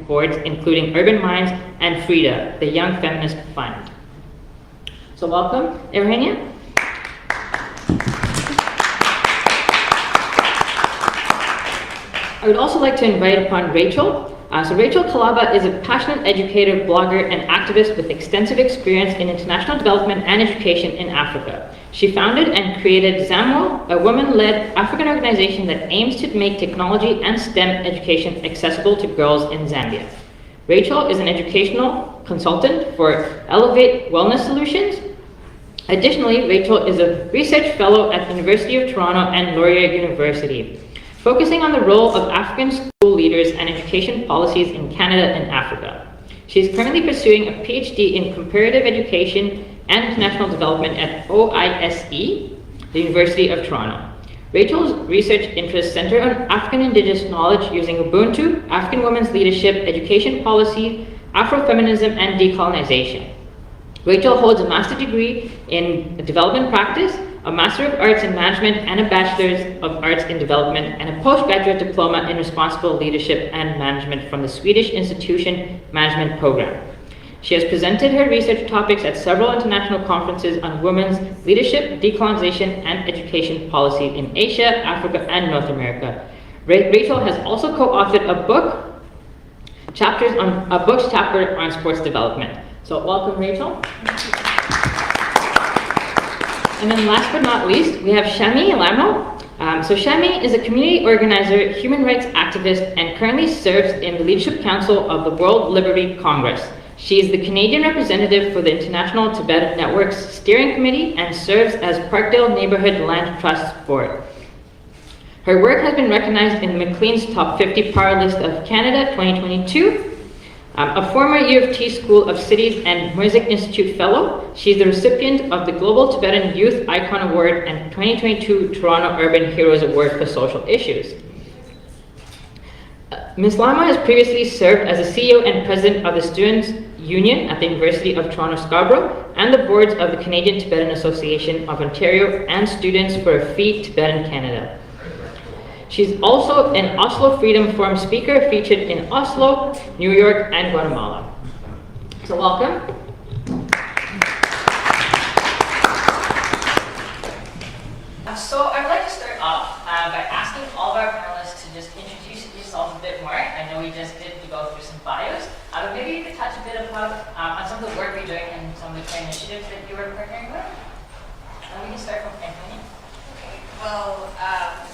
boards, including Urban Minds and Frida, the Young Feminist Fund. So welcome, Eugenia. I would also like to invite upon Rachel. So Rachel Kalaba is a passionate educator, blogger, and activist with extensive experience in international development and education in Africa. She founded and created ZAMWO, a women-led African organization that aims to make technology and STEM education accessible to girls in Zambia. Rachel is an educational consultant for Elevate Wellness Solutions. Additionally, Rachel is a research fellow at the University of Toronto and Laurier University, focusing on the role of African school leaders and education policies in Canada and Africa. She is currently pursuing a PhD in comparative education and international development at OISE, the University of Toronto. Rachel's research interests center on African Indigenous knowledge using Ubuntu, African women's leadership, education policy, Afrofeminism, and decolonization. Rachel holds a master's degree in development practice, a Master of Arts in Management, and a Bachelor's of Arts in Development, and a postgraduate diploma in Responsible Leadership and Management from the Swedish Institution Management Program. She has presented her research topics at several international conferences on women's leadership, decolonization, and education policy in Asia, Africa, and North America. Rachel has also co-authored a book's chapter on sports development. So welcome, Rachel. And then last but not least, we have Shami Lamo. So Shami is a community organizer, human rights activist, and currently serves in the Leadership Council of the World Liberty Congress. She is the Canadian representative for the International Tibet Network's Steering Committee and serves as Parkdale Neighborhood Land Trust Board. Her work has been recognized in Maclean's Top 50 Power List of Canada 2022. A former U of T School of Cities and Music Institute Fellow, she is the recipient of the Global Tibetan Youth Icon Award and 2022 Toronto Urban Heroes Award for Social Issues. Ms. Lama has previously served as the CEO and President of the Students' Union at the University of Toronto Scarborough and the boards of the Canadian Tibetan Association of Ontario and Students for a Free Tibetan Canada. She's also an Oslo Freedom Forum speaker featured in Oslo, New York, and Guatemala. So welcome. So I'd like to start off by asking all of our panelists to just introduce yourselves a bit more. I know we just did go through some bios, but maybe you could touch a bit about on some of the work you're doing and some of the current initiatives that you were partnering with. We can start from Anthony. Okay, well,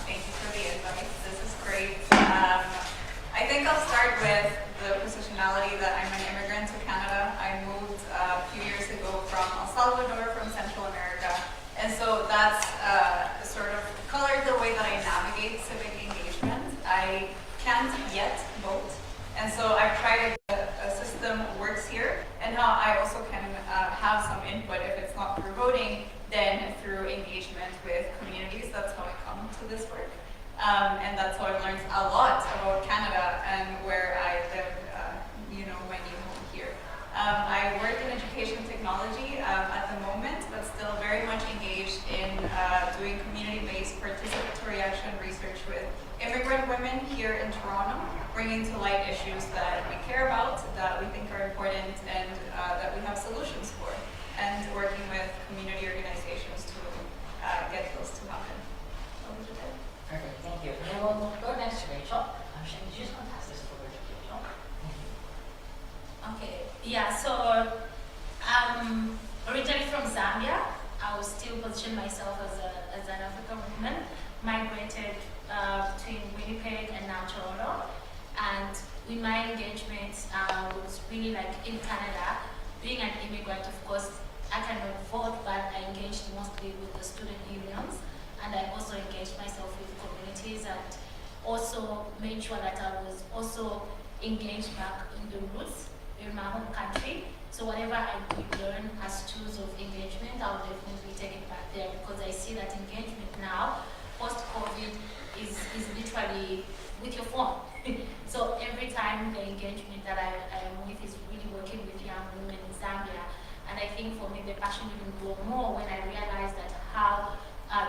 thank you for the advice. This is great. I think I'll start with the positionality that I'm an immigrant to Canada. I moved a few years ago from El Salvador, from Central America, and so that's sort of colored the way that I navigate civic engagement. I can't yet vote, and so I've tried a system works here, and how I also can have some input if it's not through voting, then through engagement with communities. That's how I come to this work. And that's how I've learned a lot about Canada and where I live, my new home here. I work in education technology at the moment, but still very much engaged in doing community-based participatory action research with immigrant women here in Toronto, bringing to light issues that we care about, that we think are important, and that we have solutions for, and working with community organizations to get those to happen. Perfect, thank you. And then we'll go next to Rachel. Shane, did you just want to pass this over to Rachel? Okay, yeah, so originally from Zambia. I would still position myself as an African woman, migrated between Winnipeg and now Toronto. And with my engagement was really like in Canada. Being an immigrant, of course, I cannot vote, but I engaged mostly with the student unions. And I also engaged myself with communities and also made sure that I was also engaged back in the roots in my home country. So whatever I could learn as tools of engagement, I'll definitely take it back there, because I see that engagement now, post-COVID, is literally with your phone. So every time the engagement that I am with is really working with young women in Zambia. And I think for me, the passion even grew more when I realized that how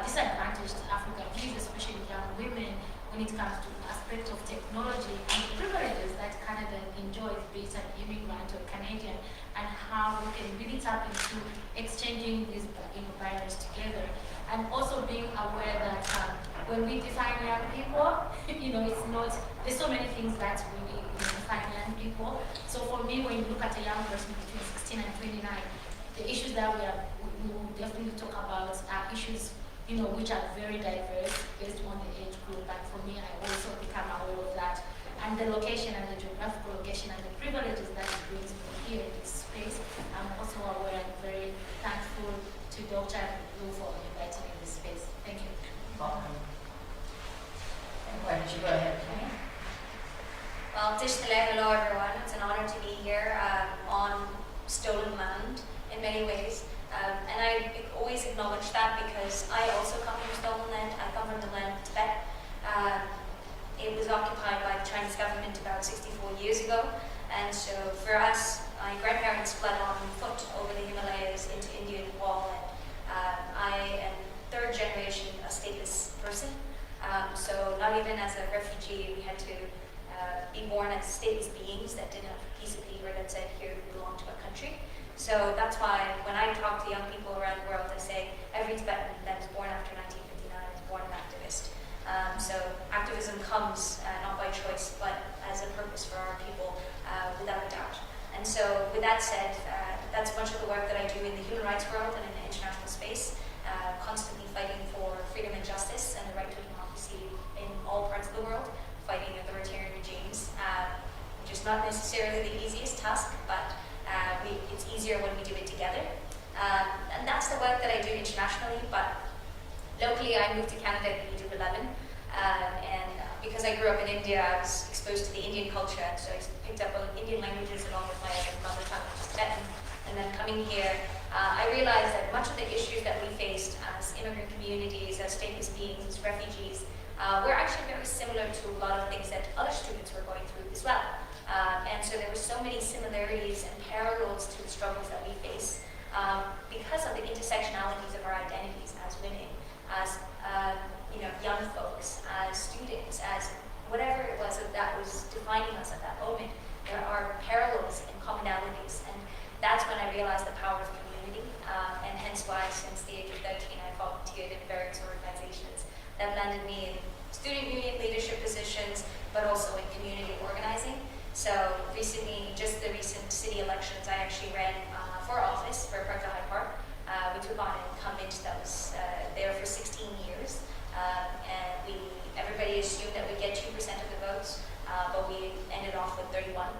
disadvantaged Africa is, especially young women, when it comes to aspect of technology and the privileges that Canada enjoys being an immigrant or Canadian, and how we can really tap into exchanging these barriers together. And also being aware that when we define young people, it's not, there's so many things that we define young people. So for me, when you look at a young person between 16 and 29, the issues that we will definitely talk about are issues which are very diverse based on the age group. And for me, I also become aware of that. And the location and the geographical location and the privileges that it brings me here in this space, I'm also aware and very thankful to Dr. Lu for inviting me in this space. Thank you. Welcome. And why don't you go ahead, Kenny? Well, hello everyone. It's an honor to be here on stolen land in many ways. And I always acknowledge that because I also come from stolen land. I come from the land of Tibet. It was occupied by the Chinese government about 64 years ago. And so for us, my grandparents fled on foot over the Himalayas into India and Nepal. And I am third generation a stateless person. So not even as a refugee, we had to be born as stateless beings that didn't have a piece of paper that said, here we belong to a country. So that's why when I talk to young people around the world, I say every Tibetan that was born after 1959 is born an activist. So activism comes not by choice, but as a purpose for our people, without a doubt. And so with that said, that's much of the work that I do in the human rights world and in the international space, constantly fighting for freedom and justice and the right to democracy in all parts of the world, fighting authoritarian regimes, which is not necessarily the easiest task, but it's easier when we do it together. And that's the work that I do internationally, but locally I moved to Canada at the age of 11. And because I grew up in India, I was exposed to the Indian culture, and so I picked up on Indian languages along with my mother tongue, which is Tibetan. And then coming here, I realized that much of the issues that we faced as immigrant communities, as stateless beings, as refugees, were actually very similar to a lot of things that other students were going through as well. And so there were so many similarities and parallels to the struggles that we face because of the intersectionalities of our identities as women, as young folks, as students, as whatever it was that was defining us at that moment. There are parallels and commonalities, and that's when I realized the power of community, and hence why since the age of 13 I volunteered in various organizations that landed me in student union leadership positions, but also in community organizing. So recently, just the recent city elections, I actually ran for office for Parkdale High Park. We took on an incumbent that was there for 16 years. And everybody assumed that we'd get 2% of the votes, but we ended off with 31,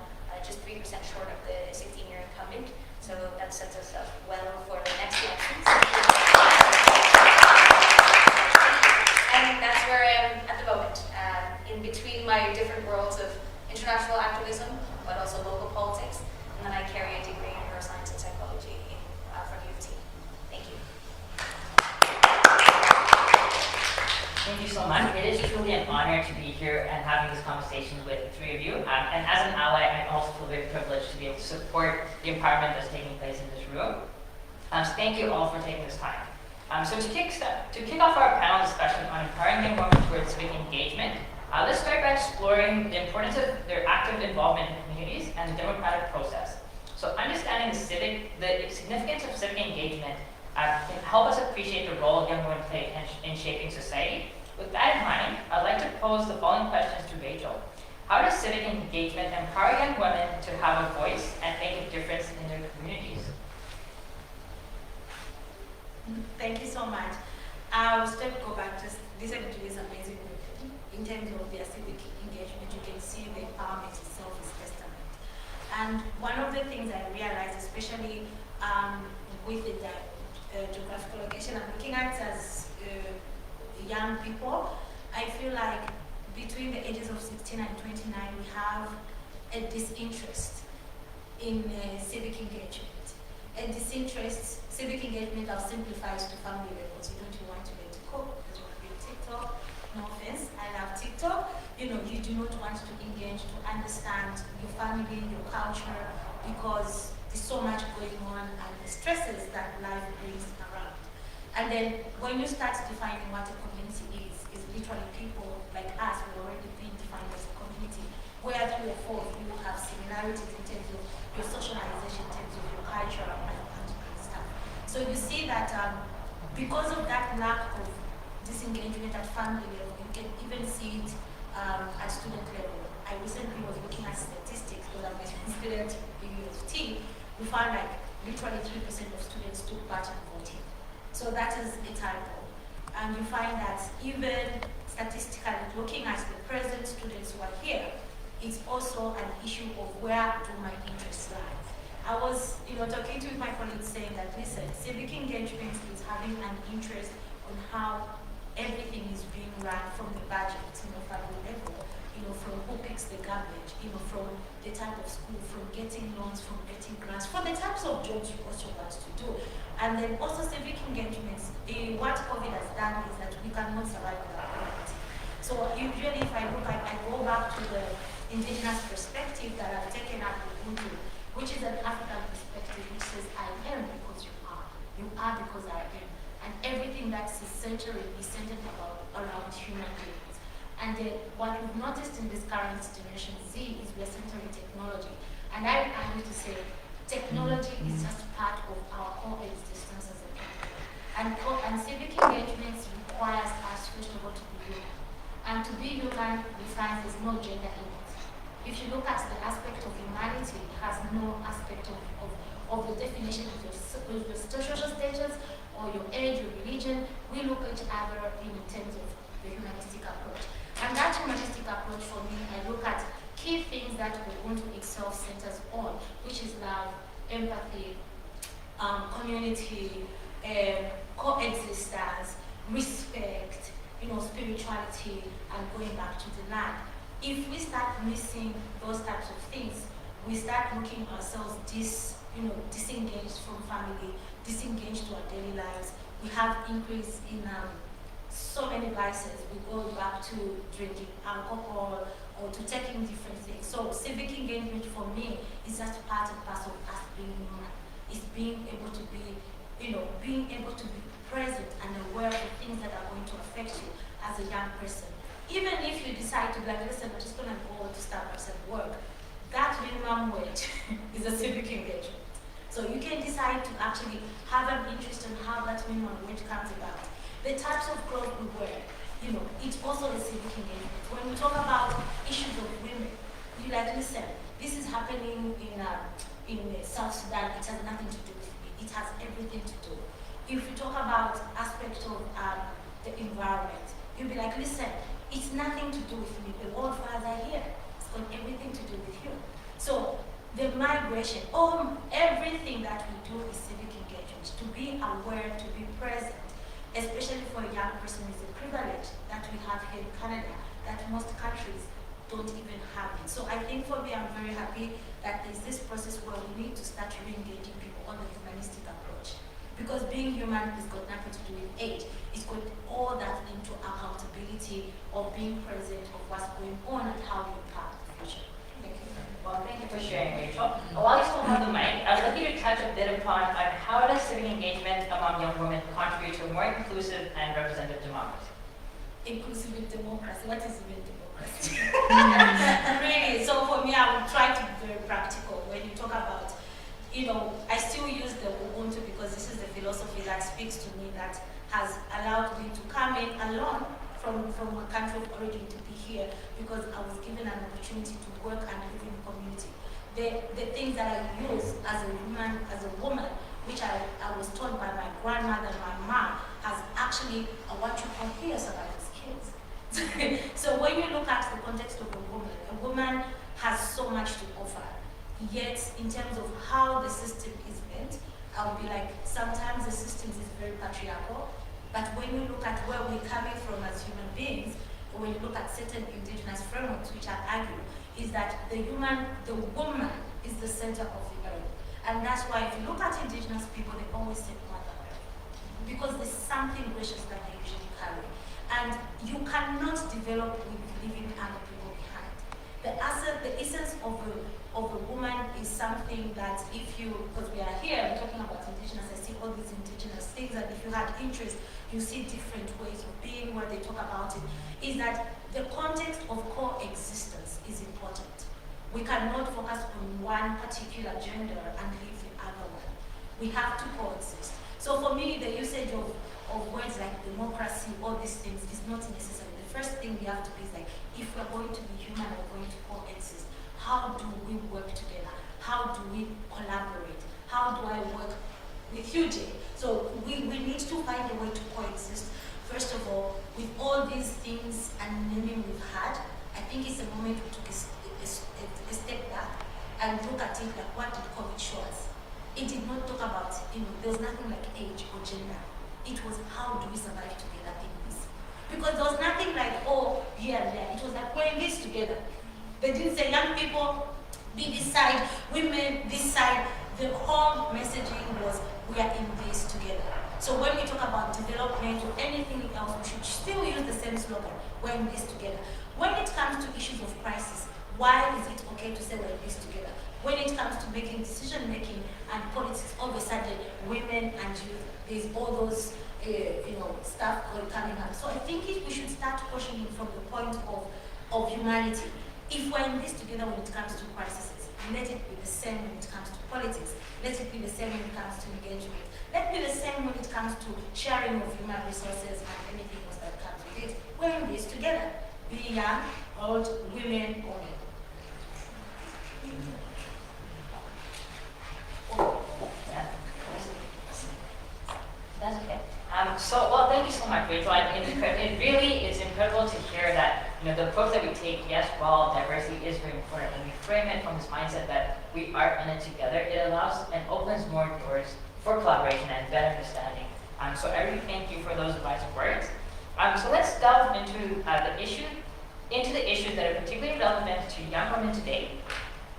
just 3% short of the 16-year incumbent. So that sets us up well for the next elections. And that's where I am at the moment, in between my different worlds of international activism, but also local politics. And then I carry a degree in neuroscience and psychology from WFC. Thank you. Thank you so much. It is truly an honor to be here and having this conversation with the three of you. And as an ally, I also feel very privileged to be able to support the empowerment that's taking place in this room. So thank you all for taking this time. So to kick off our panel discussion on empowering young women towards civic engagement, let's start by exploring the importance of their active involvement in communities and the democratic process. So understanding the significance of civic engagement can help us appreciate the role young women play in shaping society. With that in mind, I'd like to pose the following questions to Rachel. How does civic engagement empower young women to have a voice and make a difference in their communities? Thank you so much. I'll still go back to this is amazing work. In terms of their civic engagement, you can see the empowerment itself is testament. And one of the things I realized, especially with the geographical location I'm looking at as young people, I feel like between the ages of 16 and 29, we have a disinterest in civic engagement. A disinterest, civic engagement, I'll simplify it to family levels. You don't want to learn to cook, you don't want to be on TikTok. No offense, I love TikTok. You do not want to engage, to understand your family, your culture, because there's so much going on and the stresses that life brings around. And then when you start defining what a community is literally people like us who already been defined where 3 or 4 of you have similarities in terms of your socialization, in terms of your culture and stuff. So you see that because of that lack of disengagement at family level, you can even see it at student level. I recently was looking at statistics because I'm a student in UFT. We found like literally 3% of students took part in voting. So that is a typo. And you find that even statistically looking at the present students who are here, it's also an issue of where do my interests lie. I was, talking to my colleagues saying that, listen, civic engagement is having an interest on how everything is being run from the budget, family level, from who picks the garbage, from the type of school, from getting loans, from getting grants, for the types of jobs you also want to do. And then also civic engagements, what COVID has done is that we cannot survive without it. So usually if I look, I go back to the indigenous perspective that I've taken up with Ubuntu, which is an African perspective which says I am because you are. You are because I am. And everything that's centered around human beings. And what we've noticed in this current generation Z is we're centering technology. And I argue to say technology is just part of our coexistence as a people. And civic engagements requires us, first of all, to be human. And to be human defines there's no gender in it. If you look at the aspect of humanity, it has no aspect of the definition of your social status or your age or religion. We look at each other in terms of the humanistic approach. And that humanistic approach for me, I look at key things that Ubuntu itself centers on, which is love, empathy, community, coexistence, respect, spirituality, and going back to the land. If we start missing those types of things, we start looking ourselves disengaged from family, disengaged to our daily lives. We have increase in so many vices. We go back to drinking alcohol or to taking different things. So civic engagement for me is just part and parcel of us being human. It's being able to be, present and aware of things that are going to affect you as a young person. Even if you decide to be like, listen, I'm just going to go to Starbucks and work, that minimum wage is a civic engagement. So you can decide to actually have an interest in how that minimum wage comes about. The types of clothes we wear, it's also a civic engagement. When we talk about issues of women, you like, listen, this is happening in South Sudan, it has nothing to do with me. It has everything to do. If you talk about aspects of the environment, you'll be like, listen, it's nothing to do with me. The wildfires are here. It's got everything to do with you. So the migration, everything that we do is civic engagement. To be aware, to be present, especially for a young person, is a privilege that we have here in Canada that most countries don't even have it. So I think for me, I'm very happy that there's this process where we need to start re-engaging people on the humanistic approach. Because being human has got nothing to do with age. It's got all that into accountability of being present of what's going on and how you impact the future. Thank you. Well, thank you for sharing, Rachel. While you still have the mic, I'd like you to touch a bit upon how does civic engagement among young women contribute to a more inclusive and representative democracy? Inclusive democracy. What is even democracy? Really. So for me, I would try to be very practical when you talk about, I still use the Ubuntu because this is the philosophy that speaks to me, that has allowed me to come in alone from a country of origin to be here because I was given an opportunity to work and live in a community. The things that I use as a woman, which I was taught by my grandmother and my mom, has actually what you can hear about the skills. So when you look at the context of a woman has so much to offer. Yet, in terms of how the system is built, I would be like, sometimes the system is very patriarchal, but when you look at where we're coming from as human beings, or when you look at certain indigenous frameworks, which I argue, is that the woman is the center of the earth. And that's why if you look at indigenous people, they always say Mother Earth, because there's something gracious that they usually carry. And you cannot develop with leaving other people behind. The essence of of a woman is something that if you, because we are here, we're talking about indigenous, I see all these indigenous things, and if you had interest, you see different ways of being where they talk about it, is that the context of coexistence is important. We cannot focus on one particular gender and leave the other one. We have to coexist. So for me, the usage of words like democracy, all these things is not necessary. The first thing we have to be is like, if we're going to be human, we're going to coexist. How do we work together? How do we collaborate? How do I work with you, Jay? So we need to find a way to coexist. First of all, with all these things and naming we've had, I think it's a moment we took a step back and look at it like, what did COVID show us? It did not talk about, there was nothing like age or gender. It was how do we survive together in this? Because there was nothing like, oh, here and there. It was like, we're in this together. They didn't say young people, be this side, women, this side. The whole messaging was, we are in this together. So when we talk about development or anything else, we should still use the same slogan, we're in this together. When it comes to issues of crisis, why is it okay to say we're in this together? When it comes to making decision making and politics, all of a sudden, women and youth, there's all those stuff coming up. So I think we should start questioning from the point of humanity. If we're in this together when it comes to crises, let it be the same when it comes to politics. Let it be the same when it comes to engagement. Let it be the same when it comes to sharing of human resources and anything else that comes with it. We're in this together. Be young, old, women, or men. That's okay. Well, thank you so much, Rachel. It really is incredible to hear that, the approach that we take, yes, while diversity is very important, and we frame it from this mindset that we are in it together, it allows and opens more doors for collaboration and better understanding. So I really thank you for those wise words. So let's delve into the issues that are particularly relevant to young women today.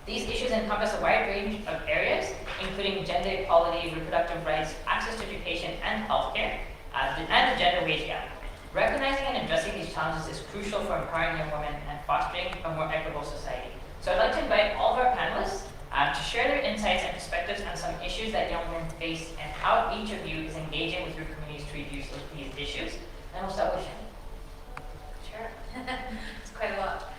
These issues encompass a wide range of areas, including gender equality, reproductive rights, access to education and healthcare, and the gender wage gap. Recognizing and addressing these challenges is crucial for empowering young women and fostering a more equitable society. So I'd like to invite all of our panelists to share their insights and perspectives on some issues that young women face and how each of you is engaging with your communities to reduce these issues. And we'll start with Shannon. Sure. It's quite a lot.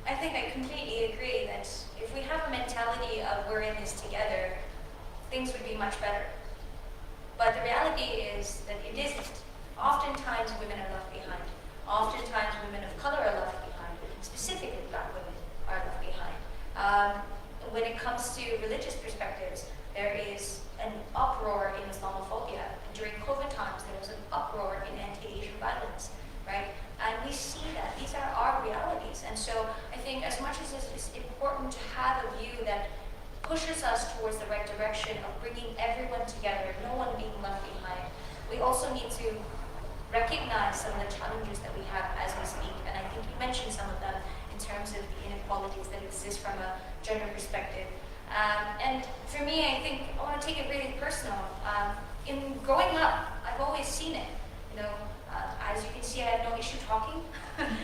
I think I completely agree that if we have a mentality of we're in this together, things would be much better. But the reality is that it isn't. Oftentimes women are left behind. Oftentimes women of color are left behind. Specifically Black women are left behind. When it comes to religious perspectives, there is an uproar in Islamophobia. During COVID times, there was an uproar in anti-Asian violence, right? And we see that. These are our realities. And so I think as much as it's important to have a view that pushes us towards the right direction of bringing everyone together, no one being left behind, we also need to recognize some of the challenges that we have as we speak. And I think you mentioned some of them in terms of the inequalities that exist from a gender perspective. And for me, I think I want to take it really personal. In growing up, I've always seen it. As you can see, I have no issue talking.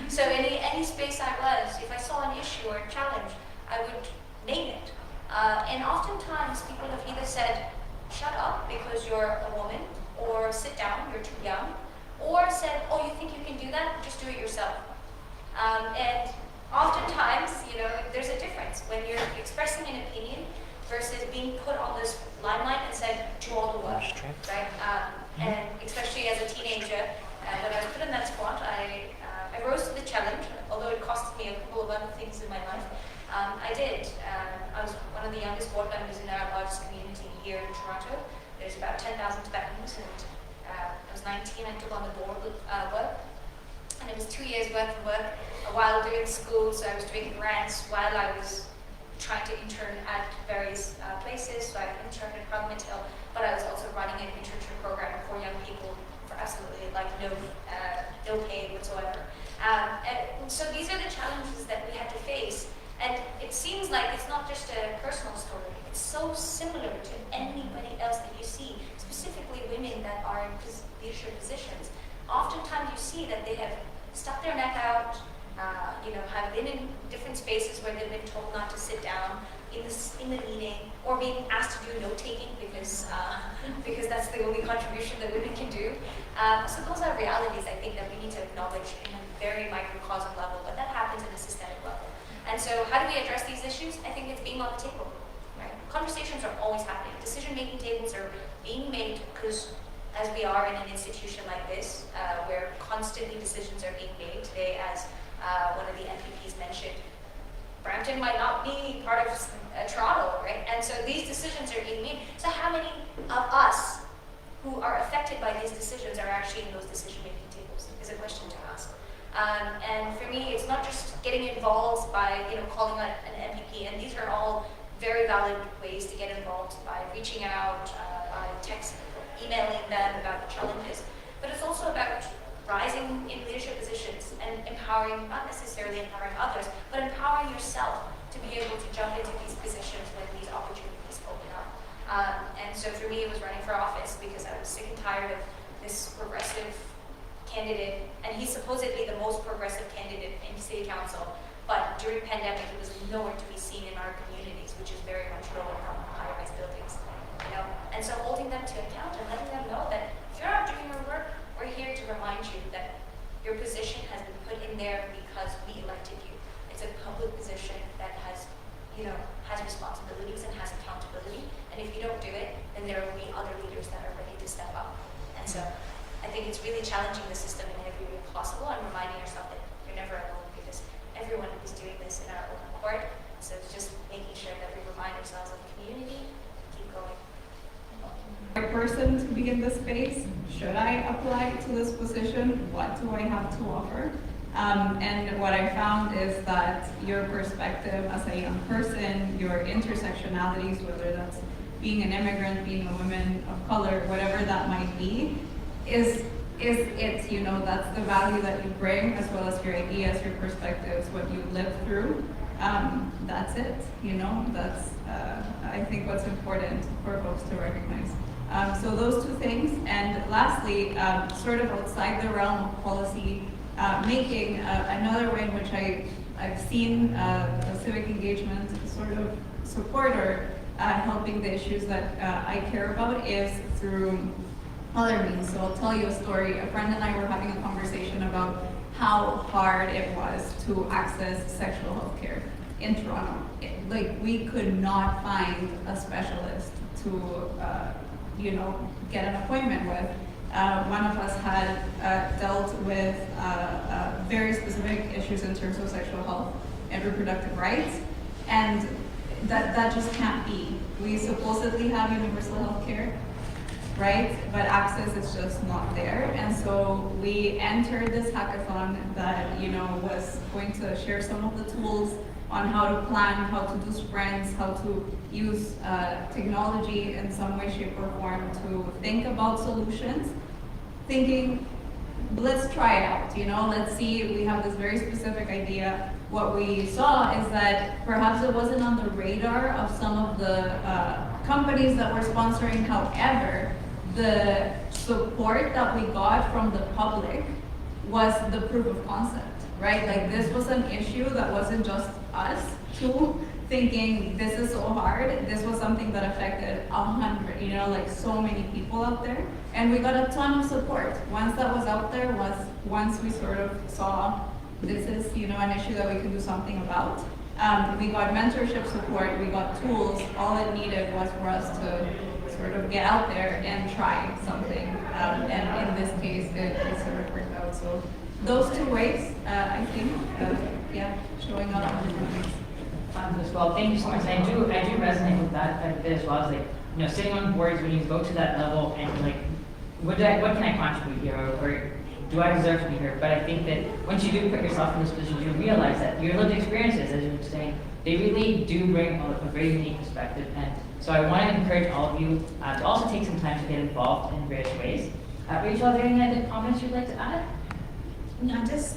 So in any space I was, if I saw an issue or a challenge, I would name it. And oftentimes people have either said, shut up because you're a woman, or sit down, you're too young, or said, oh, you think you can do that? Just do it yourself. And oftentimes, there's a difference when you're expressing an opinion versus being put on this limelight and said, do all the work, right? And especially as a teenager, when I was put in that spot, I rose to the challenge, although it cost me a couple of other things in my life. I did. I was one of the youngest board members in our largest community here in Toronto. There's about 10,000 Tibetans, and I was 19, I took on the board work. And it was 2 years worth of work while doing school, so I was doing grants while I was trying to intern at various places. So I interned at Parliament Hill, but I was also running an internship program for young people for absolutely no pay whatsoever. And so these are the challenges that we had to face. And it seems like it's not just a personal story. It's so similar to anybody else that you see, specifically women that are in leadership positions. Oftentimes you see that they have stuck their neck out, have been in different spaces where they've been told not to sit down in the meeting, or being asked to do note-taking because that's the only contribution that women can do. So those are realities, I think, that we need to acknowledge in a very microcosm level, but that happens in a systemic level. And so how do we address these issues? I think it's being on the table, right? Conversations are always happening. Decision-making tables are being made because as we are in an institution like this, where constantly decisions are being made today, as one of the MPPs mentioned, Brampton might not be part of Toronto, right? And so these decisions are being made. So how many of us who are affected by these decisions are actually in those decision-making tables is a question to ask. And for me, it's not just getting involved by calling out an MPP, and these are all very valid ways to get involved by reaching out, by text, emailing them about the challenges. But it's also about rising in leadership positions and empowering, not necessarily empowering others, but empowering yourself to be able to jump into these positions when these opportunities open up. And so for me, it was running for office because I was sick and tired of this progressive candidate, and he's supposedly the most progressive candidate in city council, but during pandemic, he was nowhere to be seen in our communities, which is very much low income, high-rise buildings. And so holding them to account and letting them know that if you're not doing your work, we're here to remind you that your position has been put in there because we elected you. It's a public position that has responsibilities and has accountability. And if you don't do it, then there will be other leaders that are ready to step up. And so I think it's really challenging the system in every way possible and reminding yourself that you're never alone because everyone is doing this in our own accord. So it's just making sure that we remind ourselves of the community, keep going. A person to be in this space, should I apply to this position? What do I have to offer? And what I found is that your perspective as a young person, your intersectionalities, whether that's being an immigrant, being a woman of color, whatever that might be, is it, that's the value that you bring, as well as your ideas, your perspectives, what you live through. That's it, that's, I think, what's important for folks to recognize. So those two things, and lastly, sort of outside the realm of policy making, another way in which I've seen civic engagement sort of support or helping the issues that I care about is through other means. So I'll tell you a story. A friend and I were having a conversation about how hard it was to access sexual health care in Toronto. We could not find a specialist to get an appointment with. One of us had dealt with very specific issues in terms of sexual health and reproductive rights, and that just can't be. We supposedly have universal health care, right? But access is just not there. And so we entered this hackathon that, was going to share some of the tools on how to plan, how to do sprints, how to use technology in some way, shape, or form to think about solutions. Thinking, let's try it out, let's see, we have this very specific idea. What we saw is that perhaps it wasn't on the radar of some of the companies that were sponsoring. However, the support that we got from the public was the proof of concept, right? This was an issue that wasn't just us two thinking this is so hard. This was something that affected 100, so many people out there. And we got a ton of support. Once that was out there, once we sort of saw this is, an issue that we can do something about. We got mentorship support, we got tools. All it needed was for us to sort of get out there and try something. And in this case, it sort of worked out. So those two ways, I think, showing up on different ways. As well, thank you so much. I do resonate with that a bit as well. As sitting on boards when you go to that level and what can I contribute here, or do I deserve to be here? But I think that once you do put yourself in this position, you realize that your lived experiences, as you were saying, they really do bring a very unique perspective. And so I want to encourage all of you to also take some time to get involved in various ways. Rachel, are there any other comments you'd like to add? No, just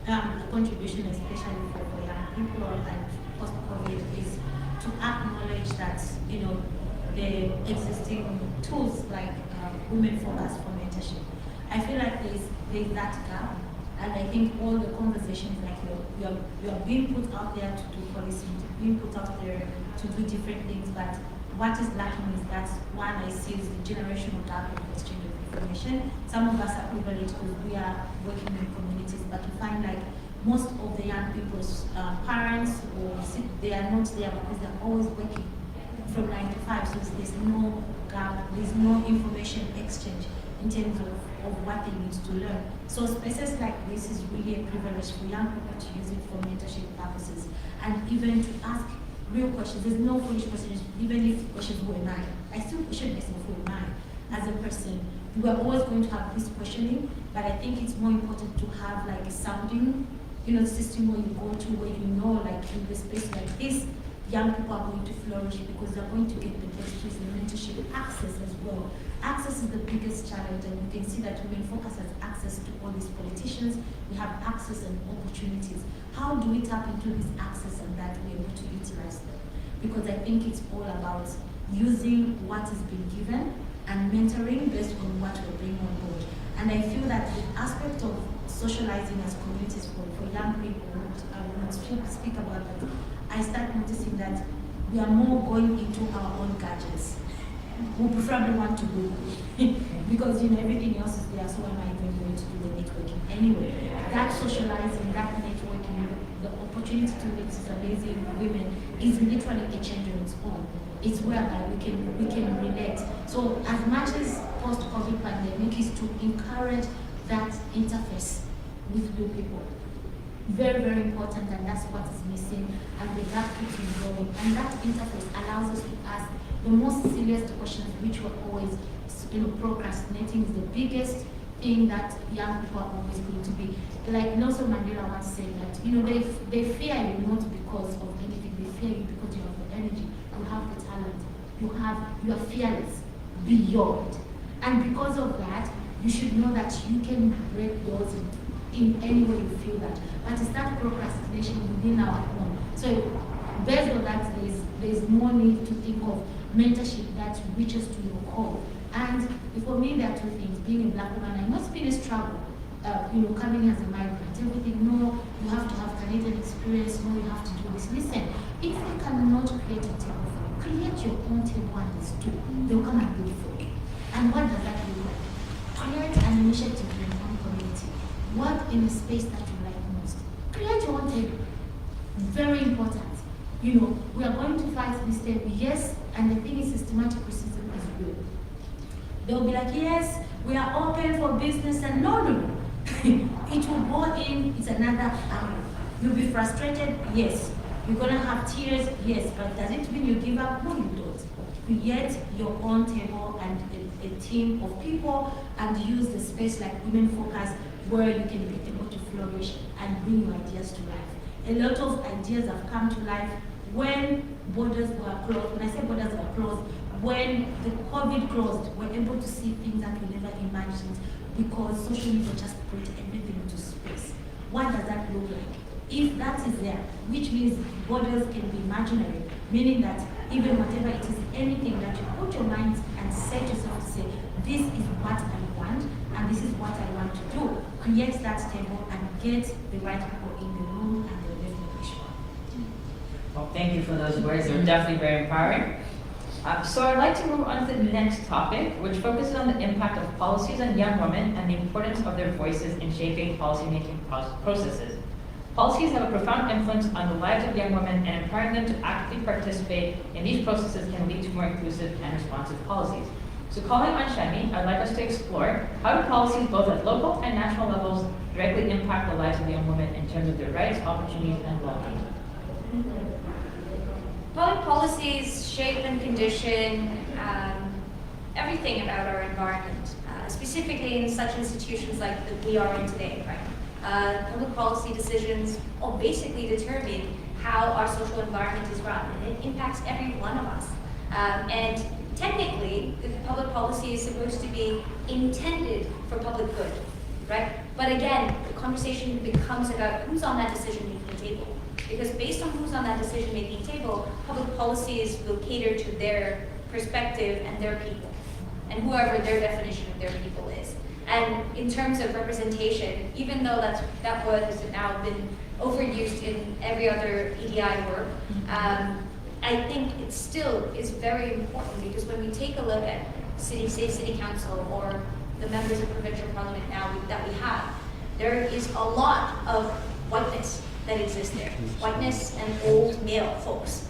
a contribution, especially for young people and post-COVID, is to acknowledge that the existing tools like Women for Us for mentorship. I feel like there's that gap, And I think all the conversations, like you're being put out there to do policy, being put out there to do different things, but what is lacking is that one I see is the generational gap of exchange of information. Some of us are privileged because we are working in communities, but we find like most of the young people's parents they are not there because they're always working from 9 to 5, so there's no gap, there's no information exchange in terms of what they need to learn. So spaces like this is really a privilege for young people to use it for mentorship purposes and even to ask real questions. There's no foolish questions, even if questions were mine. I still question myself who am I as a person. We are always going to have this questioning, but I think it's more important to have like a sounding, system where you go to where like in the space like this, young people are going to flourish because they're going to get the best tools and mentorship access as well. Access is the biggest challenge, and you can see that Women Focus has access to all these politicians. We have access and opportunities. How do we tap into this access and that we're able to utilize them? Because I think it's all about using what is being given and mentoring based on what we're bringing on board. And I feel that the aspect of socializing as communities for young people, I will not speak about that. I start noticing that we are more going into our own gadgets. We preferably want to go because everything else is there, so am I even going to do the networking anyway? That socializing, that networking, the opportunity to meet these amazing women is literally a change on its own. It's whereby we can relate. So as much as post-COVID pandemic is to encourage that interface with new people. Very, very important, and that's what is missing, and the gap keeps growing. And that interface allows us to ask the most serious questions, which we're always, procrastinating is the biggest thing that young people are always going to be. Like Nelson Mandela once said that, they fear you not because of anything, they fear you because you have the energy, you have the talent, you are fearless beyond. And because of that, you should know that you can break doors in any way you feel that. But it's that procrastination within our own. So based on that, there's more need to think of mentorship that reaches to your core. And for me, there are two things. Being a Black woman, I must be in a struggle. Coming as a migrant, everything. No, you have to have Canadian experience. No, you have to do this. Listen, if you cannot create a table for you, create your own table and this too. They'll come and do it for you. And what does that look like? Create an initiative in your own community. Work in a space that you like most. Create your own table. Very important. We are going to fight this table, yes, and the thing is systematic racism is real. They'll be like, yes, we are open for business, and no. It will go in, it's another angle. You'll be frustrated, yes. You're gonna have tears, yes, but does it mean you give up? No, you don't. Create your own table and a team of people and use the space like Women Focus where you can be able to flourish and bring your ideas to life. A lot of ideas have come to life when borders were closed. When I say borders were closed, when the COVID closed, we're able to see things that we never imagined because social media just brought everything into space. What does that look like? If that is there, which means borders can be imaginary, meaning that even whatever it is, anything that you put your mind and set yourself to say, this is what I want and this is what I want to do, create that table and get the right people in the room and the definition. Well, thank you for those words. They're definitely very empowering. So I'd like to move on to the next topic, which focuses on the impact of policies on young women and the importance of their voices in shaping policymaking processes. Policies have a profound influence on the lives of young women, and empowering them to actively participate in these processes can lead to more inclusive and responsive policies. So calling on Shani, I'd like us to explore how do policies both at local and national levels directly impact the lives of young women in terms of their rights, opportunities, and well-being. Public policies shape and condition everything about our environment, specifically in such institutions like that we are in today, right? Public policy decisions basically determine how our social environment is run, and it impacts every one of us. And technically, the public policy is supposed to be intended for public good, right? But again, the conversation becomes about who's on that decision-making table. Because based on who's on that decision-making table, public policies will cater to their perspective and their people, and whoever their definition of their people is. And in terms of representation, even though that word has now been overused in every other EDI work, I think it still is very important, because when we take a look at city council or the members of provincial parliament now that we have, there is a lot of whiteness that exists there. Whiteness and old male folks,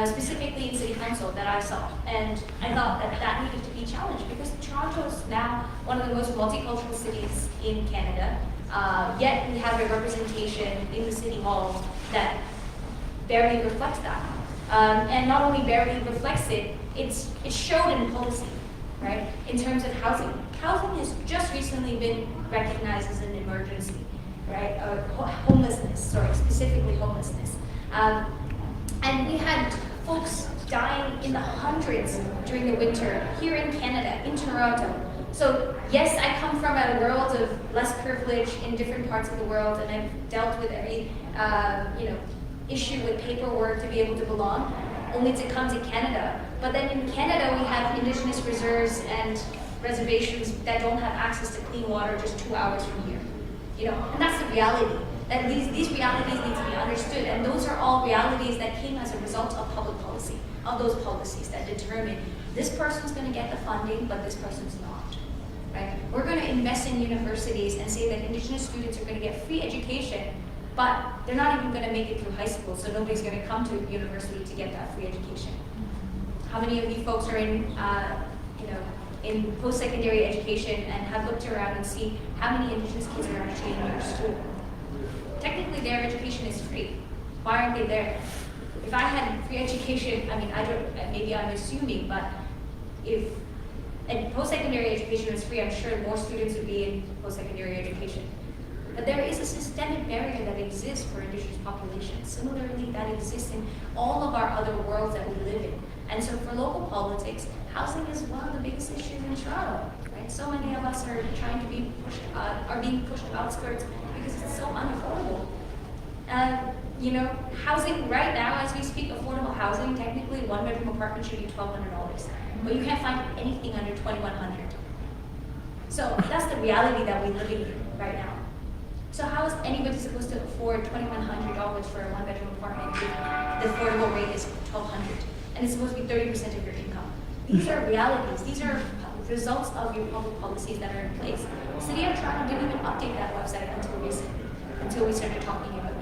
specifically in city council that I saw. And I thought that needed to be challenged, because Toronto is now one of the most multicultural cities in Canada, yet we have a representation in the city hall that barely reflects that. And not only barely reflects it, it's shown in policy, right? In terms of housing. Housing has just recently been recognized as an emergency, right? Homelessness, specifically homelessness. And we had folks dying in the hundreds during the winter here in Canada, in Toronto. So yes, I come from a world of less privilege in different parts of the world, and I've dealt with every issue with paperwork to be able to belong, only to come to Canada. But then in Canada, we have Indigenous reserves and reservations that don't have access to clean water just 2 hours from here. And that's the reality. That these realities need to be understood, and those are all realities that came as a result of public policy, of those policies that determine this person's going to get the funding, but this person's not. Right? We're going to invest in universities and say that Indigenous students are going to get free education, but they're not even going to make it through high school, so nobody's going to come to university to get that free education. How many of you folks are in post-secondary education and have looked around and see how many Indigenous kids are actually in your school? Technically, their education is free. Why aren't they there? If I had free education, maybe I'm assuming, but if post-secondary education was free, I'm sure more students would be in post-secondary education. But there is a systemic barrier that exists for Indigenous populations. Similarly, that exists in all of our other worlds that we live in. And so for local politics, housing is one of the biggest issues in Toronto. Right? So many of us are trying to be pushed, are being pushed outskirts because it's so unaffordable. Housing right now, as we speak, affordable housing, technically one-bedroom apartment should be $1,200, but you can't find anything under $2,100. So that's the reality that we're living in right now. So how is anybody supposed to afford $2,100 for a one-bedroom apartment if the affordable rate is $1,200, and it's supposed to be 30% of your income? These are realities. These are results of your public policies that are in place. The City of Toronto didn't even update that website until recently, until we started talking about it,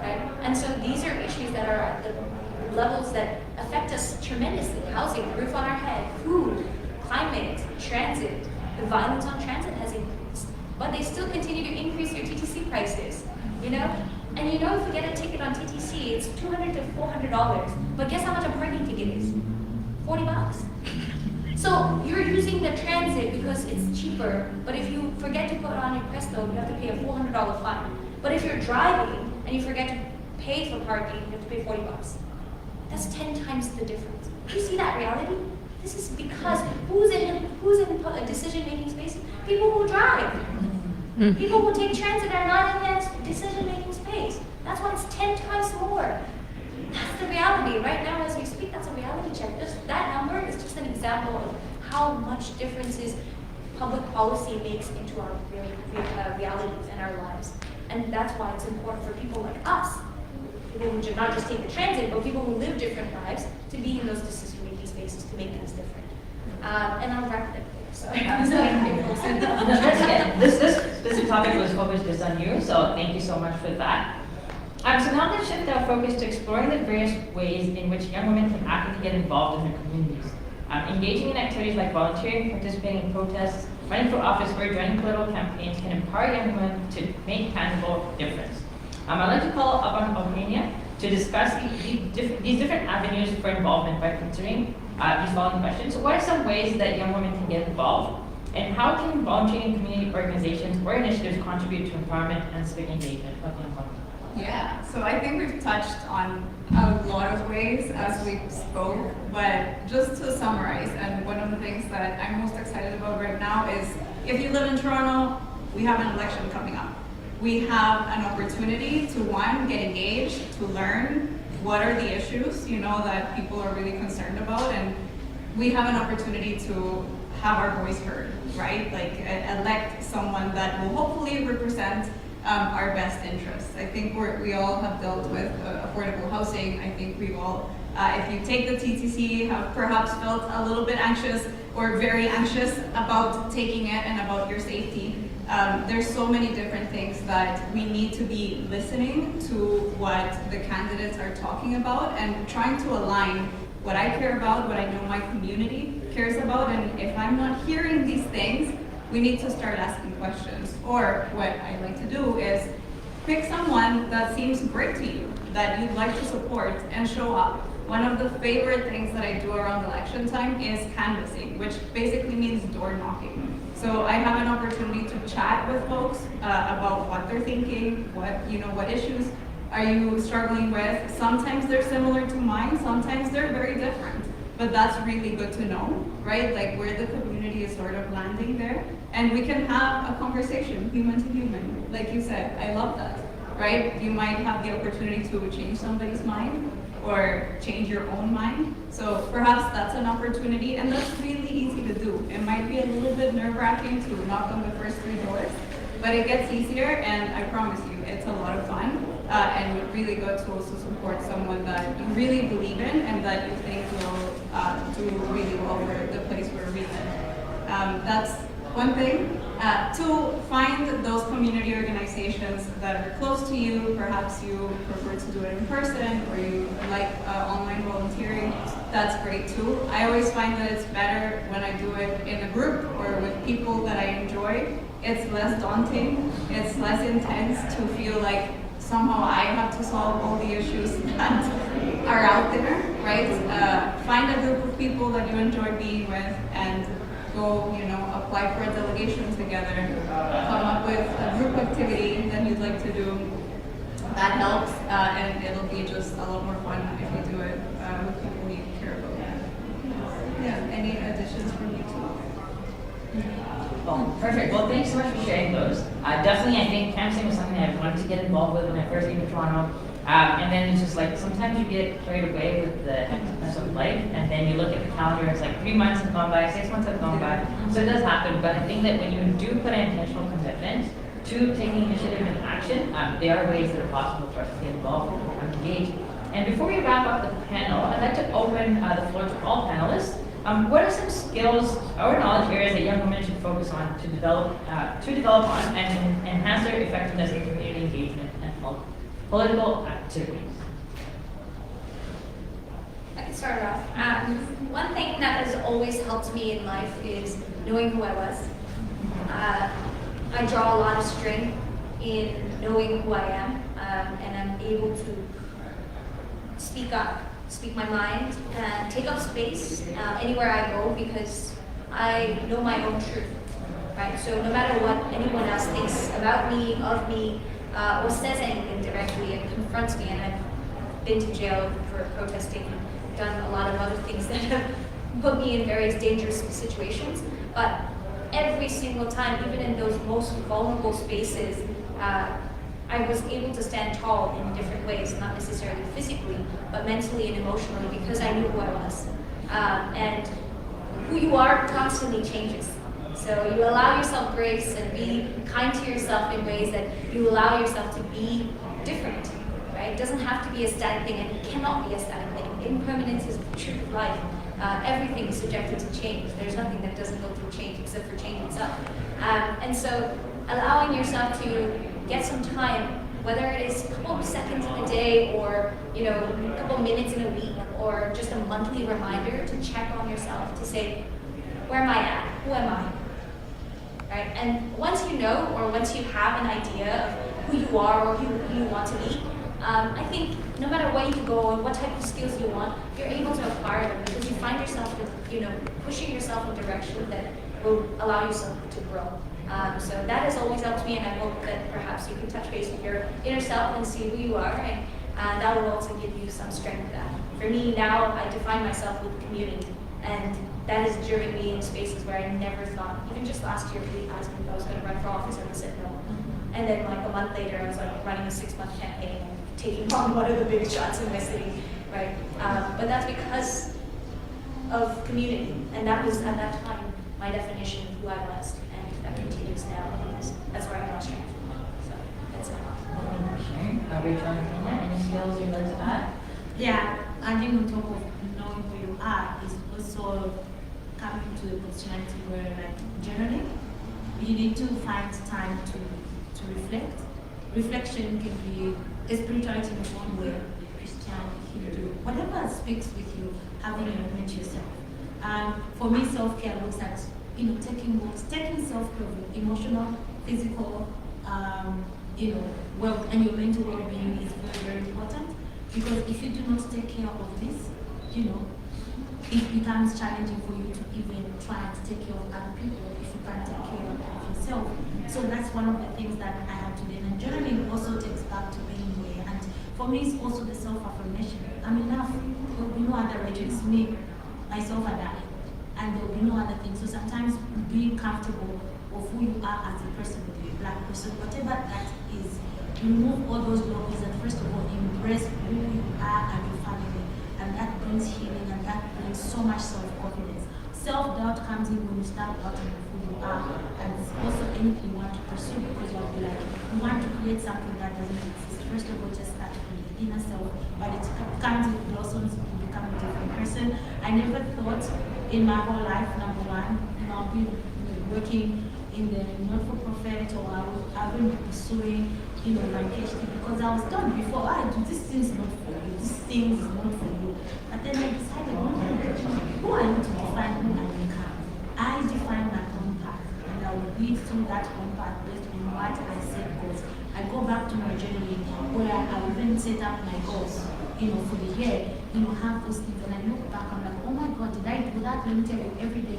right? And so these are issues that are at the levels that affect us tremendously. Housing, roof on our head, food, climate, transit. The violence on transit has increased, but they still continue to increase your TTC prices, And if you get a ticket on TTC, it's $200 to $400. But guess how much a parking ticket is? $40. So you're using the transit because it's cheaper, but if you forget to put on your Presto, you have to pay a $400 fine. But if you're driving and you forget to pay for parking, you have to pay $40. That's 10 times the difference. Do you see that reality? This is because who's in a decision-making space? People who drive. People who take transit are not in that decision-making space. That's why it's 10 times more. That's the reality. Right now, as we speak, that's a reality check. Just that number is just an example of how much differences public policy makes into our realities and our lives. And that's why it's important for people like us, people who not just take the transit, but people who live different lives, to be in those decision-making spaces to make things different. And I'll wrap it up there. Sorry. This topic was focused just on you, so thank you so much for that. So now let's shift our focus to exploring the various ways in which young women can actively get involved in their communities. Engaging in activities like volunteering, participating in protests, running for office, or joining political campaigns can empower young women to make tangible difference. I'd like to call up on Eugenia to discuss these different avenues for involvement by considering these following questions. So what are some ways that young women can get involved? And how can volunteering in community organizations or initiatives contribute to empowerment and civic engagement? Yeah, so I think we've touched on a lot of ways as we spoke, but just to summarize, and one of the things that I'm most excited about right now is, if you live in Toronto, we have an election coming up. We have an opportunity to, one, get engaged, to learn what are the issues, that people are really concerned about, and we have an opportunity to have our voice heard, right? Like elect someone that will hopefully represent our best interests. I think we all have dealt with affordable housing. I think we've all, if you take the TTC, have perhaps felt a little bit anxious or very anxious about taking it and about your safety. There's so many different things that we need to be listening to what the candidates are talking about and trying to align what I care about, what I know my community cares about, and if I'm not hearing these things, we need to start asking questions. Or what I like to do is pick someone that seems great to you, that you'd like to support, and show up. One of the favorite things that I do around election time is canvassing, which basically means door knocking. So I have an opportunity to chat with folks about what they're thinking, what issues are you struggling with. Sometimes they're similar to mine, sometimes they're very different. But that's really good to know, right? Like where the community is sort of landing there. And we can have a conversation, human to human. Like you said, I love that, right? You might have the opportunity to change somebody's mind or change your own mind. So perhaps that's an opportunity, and that's really easy to do. It might be a little bit nerve-wracking to knock on the first 3 doors, but it gets easier, and I promise you, it's a lot of fun. And really good to also support someone that you really believe in and that you think will do really well for the place where we live. That's one thing. 2, find those community organizations that are close to you. Perhaps you prefer to do it in person or you like online volunteering. That's great too. I always find that it's better when I do it in a group or with people that I enjoy. It's less daunting. It's less intense to feel like somehow I have to solve all the issues that are out there, right? Find a group of people that you enjoy being with and go, apply for a delegation together, come up with a group activity that you'd like to do. That helps, and it'll be just a lot more fun if you do it with people you care about. Yeah, any additions from you too? Well, perfect. Well, thanks so much for sharing those. Definitely, I think canvassing was something I wanted to get involved with when I first came to Toronto. And then it's just like, sometimes you get carried away with the hecticness of life, and then you look at the calendar, it's like 3 months have gone by, 6 months have gone by. So it does happen, but I think that when you do put an intentional commitment to taking initiative and action, there are ways that are possible for us to get involved and engage. And before we wrap up the panel, I'd like to open the floor to all panelists. What are some skills or knowledge areas that young women should focus on to develop on and enhance their effectiveness in community engagement and political activities? I can start off. One thing that has always helped me in life is knowing who I was. I draw a lot of strength in knowing who I am, and I'm able to speak up, speak my mind, and take up space anywhere I go because I know my own truth, right? So no matter what anyone else thinks about me, of me, or says anything directly and confronts me, and I've been to jail for protesting, done a lot of other things that have put me in various dangerous situations, but every single time, even in those most vulnerable spaces, I was able to stand tall in different ways, not necessarily physically, but mentally and emotionally, because I knew who I was. And who you are constantly changes. So you allow yourself grace and be kind to yourself in ways that you allow yourself to be different, right? It doesn't have to be a static thing, and it cannot be a static thing. Impermanence is the truth of life. Everything is subjected to change. There's nothing that doesn't go through change except for change itself. And so allowing yourself to get some time, whether it is a couple of seconds in a day or a couple of minutes in a week or just a monthly reminder to check on yourself, to say, where am I at? Who am I? Right? And once you know, or once you have an idea of who you are or who you want to be, I think no matter where you go and what type of skills you want, you're able to acquire them because you find yourself, pushing yourself in a direction that will allow yourself to grow. So that has always helped me, and I hope that perhaps you can touch base with your inner self and see who you are, and that will also give you some strength. For me now, I define myself with community, and that has driven me in spaces where I never thought, even just last year, they asked me if I was going to run for office, and I said no. And then like a month later, I was like running a 6-month campaign and taking on one of the biggest shots in my city, right? But that's because of community, and that was at that time my definition of who I was, and that continues now because that's where I lost strength. So that's my Rachel and Tina, any skills you'd like to add? Yeah, adding on top of knowing who you are is also coming to a positionality where, like, journaling, you need to find time to reflect. Reflection can be a spirituality in one way, Christian, Hindu, whatever speaks with you, having a moment to yourself. For me, self-care looks at, taking walks, taking self-care, emotional, physical, well, and your mental well-being is very, very important. Because if you do not take care of this, it becomes challenging for you to even try to take care of other people if you can't take care of yourself. So that's one of the things that I have to learn. And journaling also takes back to being here. And for me, it's also the self-affirmation. I'm enough. There will be no other way. It's me, myself, and I. And there will be no other thing. So sometimes being comfortable of who you are as a person, a black person, whatever that is, remove all those blockers and first of all embrace who you are and your family, and that brings healing and that brings so much self-confidence. Self-doubt comes in when you start doubting who you are, and it's also anything you want to pursue because you'll be like, you want to create something that doesn't exist. First of all, just start from the inner self, but it comes, it blossoms, you become a different person. I never thought in my whole life, number one, I'll be working in the not-for-profit, or I will be pursuing my PhD, because I was told before, this thing is not for you, this thing is not for you. But then I decided, who are you to define who I become? I define my own path, and I will lead through that own path based on what I set goals. I go back to my journey where I will then set up my goals, for the year, have those things, and I look back, I'm like, oh my God, did I do that? Let me tell you, every day,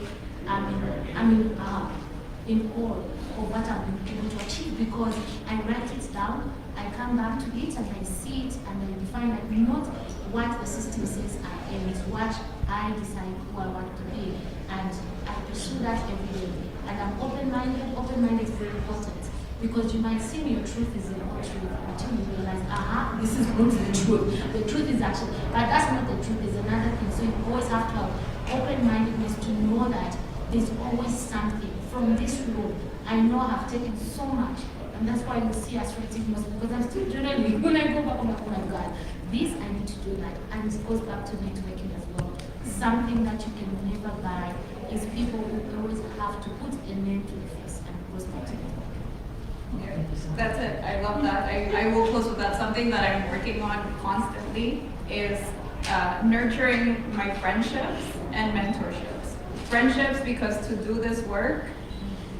in all of what I've been able to achieve, because I write it down, I come back to it and I see it and I define that not what the system says I am, it's what I decide who I want to be, and I pursue that every day. And I'm open-minded. Open-minded is very important, because you might seem your truth is not truth until you realize, this is not the truth. The truth is actually, but that's not the truth, is another thing. So you always have to have open-mindedness to know that there's always something. From this road, I know I've taken so much, and that's why you see us writing most, because I'm still journaling. When I go back, I'm like, oh my God, this I need to do that, and it goes back to networking as well. Something that you can never buy is people who always have to put a name to the face, and it goes back to networking. Yeah, that's it. I love that. I will close with that. Something that I'm working on constantly is nurturing my friendships and mentorships. Friendships, because to do this work,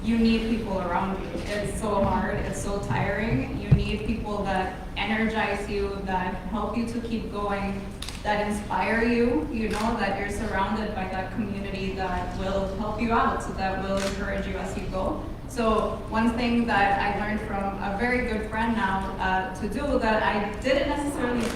you need people around you. It's so hard, it's so tiring. You need people that energize you, that help you to keep going, that inspire you, that you're surrounded by that community that will help you out, so that will encourage you as you go. So one thing that I learned from a very good friend now to do that I didn't necessarily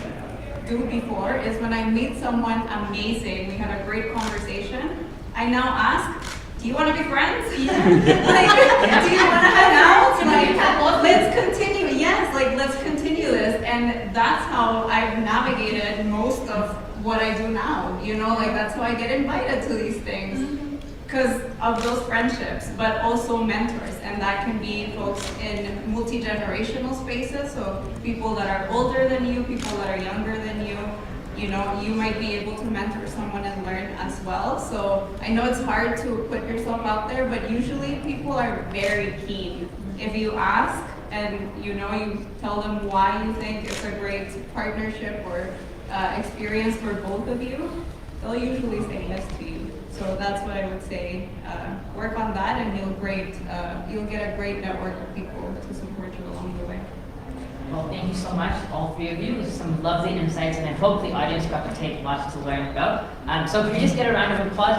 do before is when I meet someone amazing, we had a great conversation, I now ask, do you want to be friends? Yeah. Do you want to hang out? Let's continue. Yes, let's continue this. And that's how I've navigated most of what I do now. That's how I get invited to these things. Because of those friendships, but also mentors. And that can be folks in multi-generational spaces. So people that are older than you, people that are younger than you. You might be able to mentor someone and learn as well. So I know it's hard to put yourself out there, but usually people are very keen. If you ask and you tell them why you think it's a great partnership or experience for both of you, they'll usually say yes to you. So that's what I would say. Work on that, and you'll get a great network of people to support you along the way. Well, thank you so much, all three of you. This is some lovely insights, and I hope the audience got to take lots to learn about. So if you just get a round of applause.